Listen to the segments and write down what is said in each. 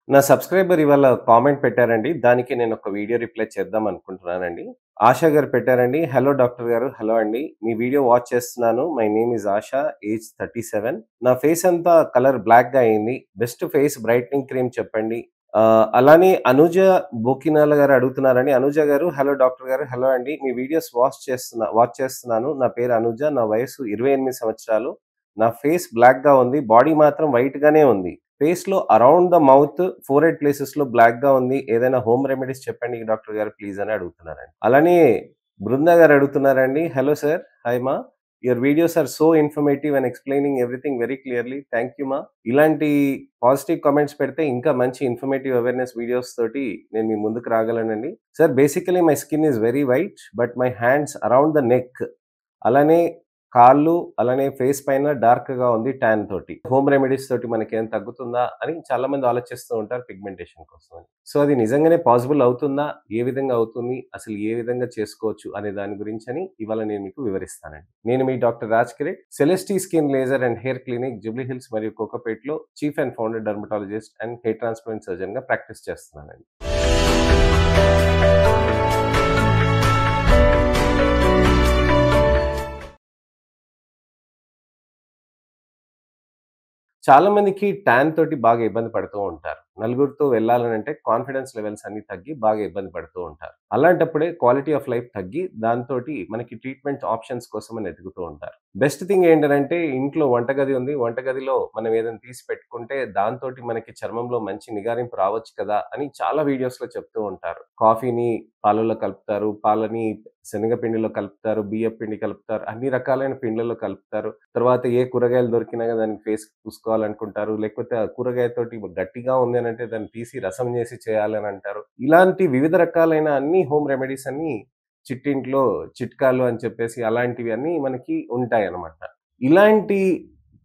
నా సబ్‌స్క్రైబర్ ఇవాళ కామెంట్ పెట్టారండి. దానికి నేనొక వీడియో రిప్లై చేద్దాం అనుకుంటున్నానండి. ఆశా గారు పెట్టారండి. హలో డాక్టర్ గారు. హలో అండి. మీ వీడియో వాచ్ చేస్తున్నాను. My name is ASHA. Age 37. నా ఫేస్ అంతా కలర్ బ్లాక్‌గా అయింది. బెస్ట్ ఫేస్ బ్రైట్నింగ్ క్రీమ్ చెప్పండి. అలానే అనుజ బోకినాల గారు అడుగుతున్నారండి. అనుజ గారు హలో డాక్టర్ గారు. హలో అండి. మీ వీడియోస్ వాచ్ చేస్తున్నాను. నా పేరు అనుజ. నా వయస్సు 28 సంవత్సరాలు. నా ఫేస్ బ్లాక్‌గా ఉంది. బాడీ మాత్రం వైట్‌గానే ఉంది. ఫేస్‌లో అరౌండ్ ద మౌత్, ఫోర్‌హెడ్ ప్లేసెస్‌లో బ్లాక్‌గా ఉంది. ఏదైనా హోమ్ రెమెడీస్ చెప్పండి డాక్టర్ గారు ప్లీజ్ అని అడుగుతున్నారండి. అలానే బృందా గారు అడుగుతున్నారండి. Hello sir. హాయ్ మా. Your videos are so informative and explaining everything very clearly. Thank you మా. ఇలాంటి పాజిటివ్ కామెంట్స్ పెడితే ఇంకా మంచి ఇన్ఫర్మేటివ్ అవేర్‌నెస్ వీడియోస్ తోటి నేను మీ ముందుకు రాగలనండి. Sir basically my skin is very white but my hands around the neck అలానే కాళ్ళు, అలానే ఫేస్ పైన డార్క్‌గా ఉంది టాన్ తోటి. హోమ్ రెమెడీస్ తోటి మనకేమైనా తగ్గుతుందా అని చాలామంది ఆలోచిస్తూ ఉంటారు పిగ్మెంటేషన్ కోసమని. సో, అది నిజంగానే పాసిబుల్ అవుతుందా? ఏ విధంగా అవుతుంది? అసలు ఏ విధంగా చేసుకోవచ్చు అనే దాని గురించని ఇవాళ నేను మీకు వివరిస్తానండి. నేను మీ doctor Raj Kiret, Celesty skin laser and hair clinic Jubilee Hills మరియు కోకాపేట్‌లో chief and founder dermatologist and hair transplant సర్జన్‌గా ప్రాక్టీస్ చేస్తున్నానండి. చాలా మందికి టాన్ తోటి బాగా ఇబ్బంది పడుతూ ఉంటారు. నలుగురితో వెళ్ళాలనంటే కాన్ఫిడెన్స్ లెవెల్స్ అన్నీ తగ్గి బాగా ఇబ్బంది పడుతూ ఉంటారు. అలాంటప్పుడే క్వాలిటీ ఆఫ్ లైఫ్ తగ్గి దాంతోటి మనకి ట్రీట్మెంట్ ఆప్షన్స్ కోసమని ఎతుకుతూ ఉంటారు. బెస్ట్ థింగ్ ఏంటనంటే ఇంట్లో వంటగది ఉంది. వంటగదిలో మనం ఏదైనా తీసి పెట్టుకుంటే దాంతోటి మనకి చర్మంలో మంచి నిగారింపు రావచ్చు కదా! అని చాలా వీడియోస్‌లో చెప్తూ ఉంటారు. కాఫీని పాలల్లో కలుపుతారు. పాలని శనగపిండిలో కలుపుతారు. బియ్యపు పిండి కలుపుతారు. అన్ని రకాలైన పిండ్లలో కలుపుతారు. తర్వాత ఏ కూరగాయలు దొరికినా దానికి ఫేస్‌కి పూసుకోవాలనుకుంటారు. లేకపోతే ఆ కూరగాయతోటి గట్టిగా ఉంది అనంటే దాన్ని తీసి రసం చేసి చేయాలని అంటారు. ఇలాంటి వివిధ రకాలైన అన్ని హోమ్ రెమెడీస్ అన్నీ చిట్టింట్లో చిట్కాలు అని చెప్పేసి అలాంటివి అన్నీ మనకి ఉంటాయన్నమాట. ఇలాంటి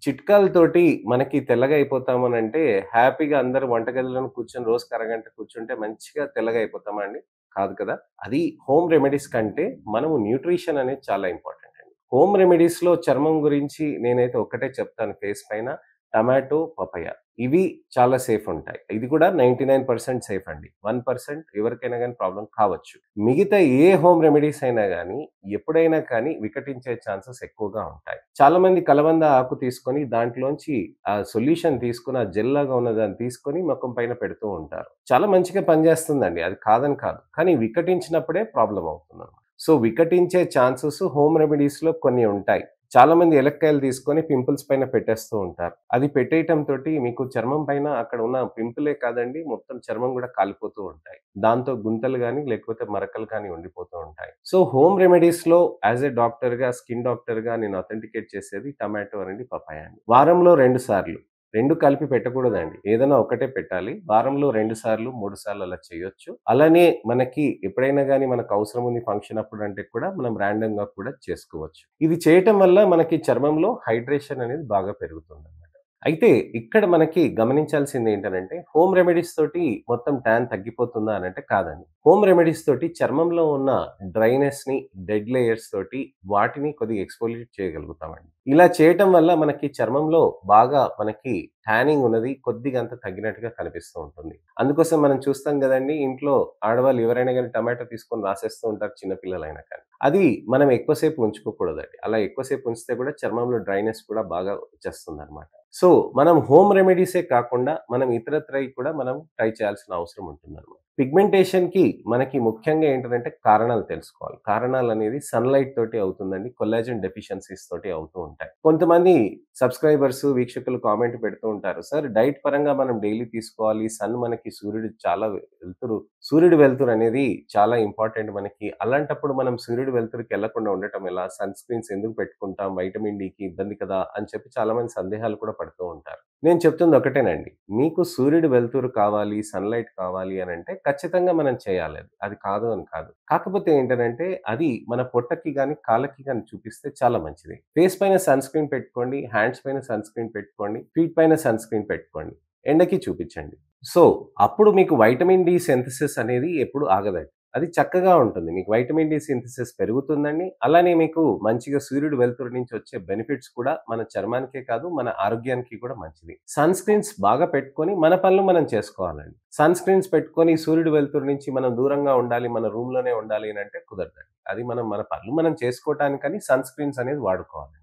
చిట్కాలతోటి మనకి తెల్లగా అయిపోతామనంటే హ్యాపీగా అందరూ వంటగదిలోనే కూర్చొని రోజుకి అరగంట కూర్చుంటే మంచిగా తెల్లగా అయిపోతామా అండి? కాదు కదా! అది హోమ్ రెమెడీస్ కంటే మనము న్యూట్రిషన్ అనేది చాలా ఇంపార్టెంట్ అండి. హోమ్ రెమెడీస్‌లో చర్మం గురించి నేనైతే ఒక్కటే చెప్తాను ఫేస్ పైన టమాటో, పపాయ. ఇవి చాలా సేఫ్ ఉంటాయి. ఇది కూడా 99% సేఫ్ అండి. 1% ఎవరికైనా గాని ప్రాబ్లమ్ కావచ్చు. మిగతా ఏ హోమ్ రెమెడీస్ అయినా గాని ఎప్పుడైనా కానీ వికటించే ఛాన్సెస్ ఎక్కువగా ఉంటాయి. చాలామంది కలబంద ఆకు తీసుకొని దాంట్లోంచి ఆ సొల్యూషన్ తీసుకొని ఆ జెల్ లాగా ఉన్నదాన్ని తీసుకొని మొఖం పైన పెడుతూ ఉంటారు. చాలా మంచిగా పనిచేస్తుందండి. అది కాదని కాదు. కానీ వికటించినప్పుడే ప్రాబ్లమ్ అవుతుందన్నమాట. సో, వికటించే ఛాన్సెస్ హోమ్ రెమెడీస్‌లో కొన్ని ఉంటాయి. చాలామంది ఏలక్కాయలు తీసుకొని పింపుల్స్ పైన పెట్టేస్తూ ఉంటారు. అది పెట్టేయటం తోటి మీకు చర్మం పైన అక్కడ ఉన్న పింపులే కాదండి, మొత్తం చర్మం గూడా కాలిపోతూ ఉంటాయి. దాంతో గుంతలు గాని, లేకపోతే మరకలు కానీ ఉండిపోతూ ఉంటాయి. సో, హోమ్ రెమెడీస్‌లో యాస్ ఎ డాక్టర్‌గా, స్కిన్ డాక్టర్‌గా నేను అథెంటికేట్ చేసేది టమాటో అండి, పపాయ అండి. వారంలో 2 సార్లు. 2 కలిపి పెట్టకూడదండి. ఏదైనా ఒకటే పెట్టాలి. వారంలో 2 సార్లు, 3 సార్లు అలా చేయొచ్చు. అలానే మనకి ఎప్పుడైనా గాని మనకు అవసరం ఉంది ఫంక్షన్ అప్పుడంటే కూడా మనం ర్యాండమ్‌గా కూడా చేసుకోవచ్చు. ఇది చేయటం వల్ల మనకి చర్మంలో హైడ్రేషన్ అనేది బాగా పెరుగుతుందన్నమాట. అయితే ఇక్కడ మనకి గమనించాల్సింది ఏంటనంటే హోమ్ రెమెడీస్ తోటి మొత్తం టాన్ తగ్గిపోతుందా అనంటే కాదండి. హోమ్ రెమెడీస్ తోటి చర్మంలో ఉన్న డ్రైనెస్‌ని, డెడ్ లేయర్స్ తోటి వాటిని కొద్దిగా ఎక్స్‌ఫోలియేట్ చేయగలుగుతామండి. ఇలా చేయటం వల్ల మనకి చర్మంలో బాగా మనకి టానింగ్ ఉన్నది కొద్దిగంత తగ్గినట్టుగా కనిపిస్తూ ఉంటుంది. అందుకోసం మనం చూస్తాం గదండీ! ఇంట్లో ఆడవాళ్ళు ఎవరైనా గాని టమాటో తీసుకొని రాసేస్తూ ఉంటారు చిన్న పిల్లలైనా కానీ. అది మనం ఎక్కువ సేపు ఉంచుకోకూడదండి. అలా ఎక్కువ సేపు ఉంచితే కూడా చర్మంలో డ్రైనెస్ కూడా బాగా వచ్చేస్తుందనమాట. సో, మనం హోమ్ రెమెడీసే కాకుండా మనం ఇతరత్రయి కూడా మనం ట్రై చేయాల్సిన అవసరం ఉంటుందనమాట. పిగ్మెంటేషన్‌కి మనకి ముఖ్యంగా ఏంటంటే కారణాలు తెలుసుకోవాలి. కారణాలనేది సన్‌లైట్ తోటి అవుతుందండి. కొల్లాజెన్ డెఫిషియన్సీస్ తోటి అవుతూ ఉంటాయి. కొంతమంది సబ్‌స్క్రైబర్స్, వీక్షకులు కామెంట్ పెడుతూ ఉంటారు. సార్ డైట్ పరంగా మనం డైలీ తీసుకోవాలి. సన్ మనకి సూర్యుడి వెలుతురు అనేది చాలా ఇంపార్టెంట్ మనకి. అలాంటప్పుడు మనం సూర్యుడి వెలుతురుకెళ్ళకుండా ఉండటం ఎలా? సన్ స్క్రీన్స్ ఎందుకు పెట్టుకుంటాం? వైటమిన్ డీకి ఇబ్బంది కదా! అని చెప్పి చాలామంది సందేహాలు కూడా పడుతూ ఉంటారు. నేను చెప్తుంది ఒకటేనండి. మీకు సూర్యుడి వెలుతురు కావాలి, సన్‌లైట్ కావాలి అనంటే ఖచ్చితంగా మనం చేయాలి అది. అది కాదు అని కాదు. కాకపోతే ఏంటనంటే అది మన పొట్టకి గాని, కాళ్ళకి గాని చూపిస్తే చాలా మంచిది. ఫేస్ పైన సన్ స్క్రీన్ పెట్టుకోండి, హ్యాండ్స్ పైన సన్ స్క్రీన్ పెట్టుకోండి, ఫీట్ పైన సన్ స్క్రీన్ పెట్టుకోండి. ఎండకి చూపిచ్చండి. సో, అప్పుడు మీకు వైటమిన్ డి సింథసిస్ అనేది ఎప్పుడు ఆగదండి. అది చక్కగా ఉంటుంది. మీకు వైటమిన్ డి సింథసిస్ పెరుగుతుందండి. అలానే మీకు మంచిగా సూర్యుడి వెలుతురు నుంచి వచ్చే బెనిఫిట్స్ కూడా మన చర్మానికే కాదు, మన ఆరోగ్యానికి కూడా మంచిది. సన్ స్క్రీన్స్ బాగా పెట్టుకొని మన పనులు మనం చేసుకోవాలండి. సన్ స్క్రీన్స్ పెట్టుకొని సూర్యుడి వెలుతురు నుంచి మనం దూరంగా ఉండాలి, మన రూమ్‌లోనే ఉండాలి అనంటే కుదరదండి. అది మనం మన పనులు మనం చేసుకోవటానికని సన్ స్క్రీన్స్ అనేది వాడుకోవాలి.